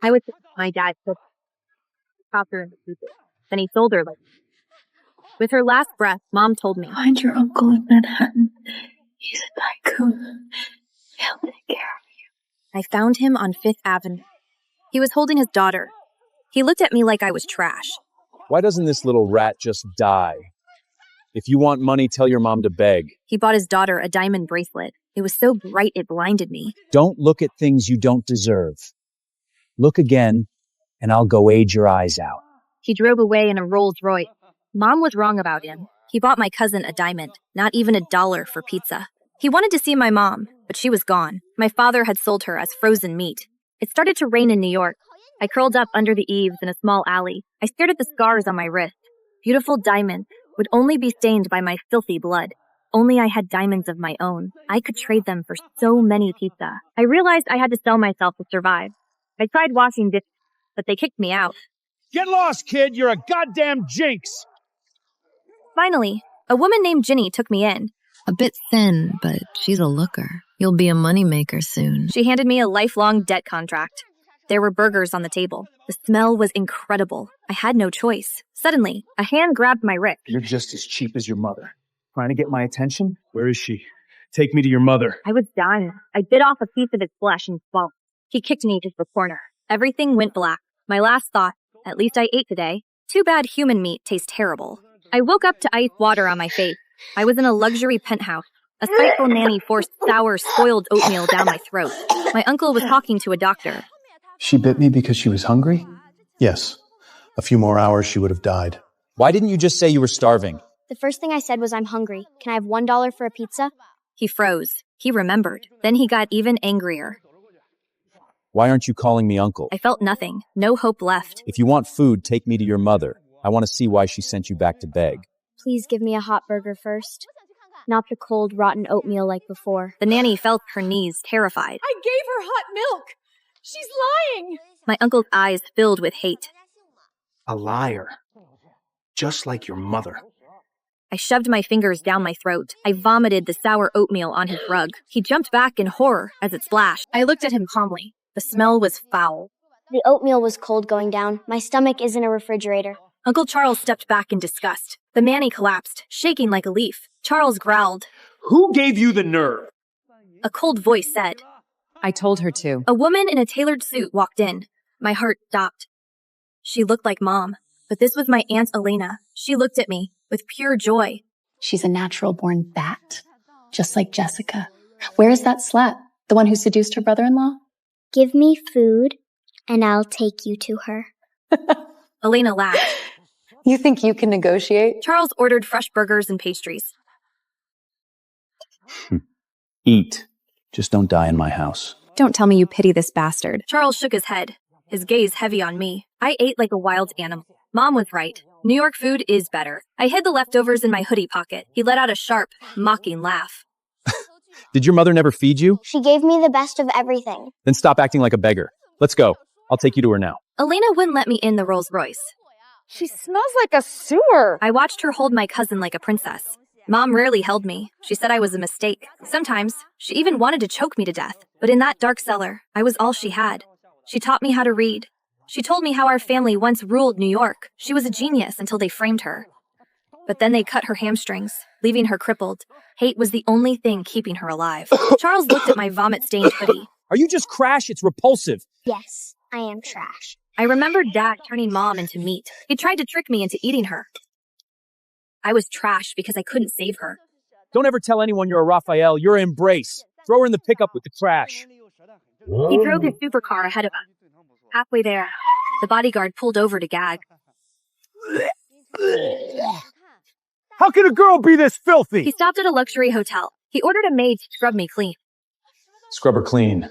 I was my dad took her in the future. Then he sold her like. With her last breath, Mom told me, "Find your uncle in Manhattan. He's a tycoon. He'll take care of you." I found him on 5th Avenue. He was holding his daughter. He looked at me like I was trash. Why doesn't this little rat just die? If you want money, tell your mom to beg. He bought his daughter a diamond bracelet. It was so bright it blinded me. Don't look at things you don't deserve. Look again, and I'll go age your eyes out. He drove away in a Rolls Royce. Mom was wrong about him. He bought my cousin a diamond, not even $1 for pizza. He wanted to see my mom, but she was gone. My father had sold her as frozen meat. It started to rain in New York. I curled up under the eaves in a small alley. I stared at the scars on my wrist. Beautiful diamonds would only be stained by my filthy blood. Only I had diamonds of my own. I could trade them for so many pizza. I realized I had to sell myself to survive. I tried washing dishes, but they kicked me out. Get lost, kid! You're a goddamn jinx! Finally, a woman named Ginny took me in. A bit thin, but she's a looker. You'll be a moneymaker soon. She handed me a lifelong debt contract. There were burgers on the table. The smell was incredible. I had no choice. Suddenly, a hand grabbed my wrist. You're just as cheap as your mother. Trying to get my attention? Where is she? Take me to your mother. I was dying. I bit off a piece of his flesh and swallowed. He kicked me to the corner. Everything went black. My last thought, at least I ate today. Too bad human meat tastes terrible. I woke up to ice water on my face. I was in a luxury penthouse. A spiteful nanny forced sour, spoiled oatmeal down my throat. My uncle was talking to a doctor. She bit me because she was hungry? Yes. A few more hours, she would have died. Why didn't you just say you were starving? The first thing I said was, "I'm hungry. Can I have $1 for a pizza?" He froze. He remembered. Then he got even angrier. Why aren't you calling me uncle? I felt nothing. No hope left. If you want food, take me to your mother. I want to see why she sent you back to beg. Please give me a hot burger first. Not the cold, rotten oatmeal like before. The nanny fell to her knees, terrified. I gave her hot milk. She's lying. My uncle's eyes filled with hate. A liar. Just like your mother. I shoved my fingers down my throat. I vomited the sour oatmeal on his rug. He jumped back in horror as it splashed. I looked at him calmly. The smell was foul. The oatmeal was cold going down. My stomach isn't a refrigerator. Uncle Charles stepped back in disgust. The nanny collapsed, shaking like a leaf. Charles growled. Who gave you the nerve? A cold voice said. I told her to. A woman in a tailored suit walked in. My heart stopped. She looked like Mom, but this was my Aunt Elena. She looked at me with pure joy. She's a natural-born bat, just like Jessica. Where is that slut? The one who seduced her brother-in-law? Give me food, and I'll take you to her. Elena laughed. You think you can negotiate? Charles ordered fresh burgers and pastries. Eat. Just don't die in my house. Don't tell me you pity this bastard. Charles shook his head, his gaze heavy on me. I ate like a wild animal. Mom was right. New York food is better. I hid the leftovers in my hoodie pocket. He let out a sharp, mocking laugh. Did your mother never feed you? She gave me the best of everything. Then stop acting like a beggar. Let's go. I'll take you to her now. Elena wouldn't let me in the Rolls Royce. She smells like a sewer. I watched her hold my cousin like a princess. Mom rarely held me. She said I was a mistake. Sometimes, she even wanted to choke me to death. But in that dark cellar, I was all she had. She taught me how to read. She told me how our family once ruled New York. She was a genius until they framed her. But then they cut her hamstrings, leaving her crippled. Hate was the only thing keeping her alive. Charles looked at my vomit-stained hoodie. Are you just crash? It's repulsive. Yes, I am trash. I remembered Dad turning Mom into meat. He tried to trick me into eating her. I was trash because I couldn't save her. Don't ever tell anyone you're a Raphael. You're an embrace. Throw her in the pickup with the trash. He drove his supercar ahead of us. Halfway there, the bodyguard pulled over to gag. How can a girl be this filthy? He stopped at a luxury hotel. He ordered a maid to scrub me clean. Scrub her clean.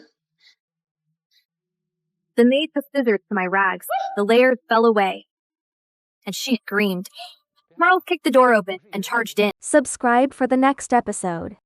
The maid took scissors to my rags. The layers fell away. And she screamed. Charles kicked the door open and charged in. Subscribe for the next episode.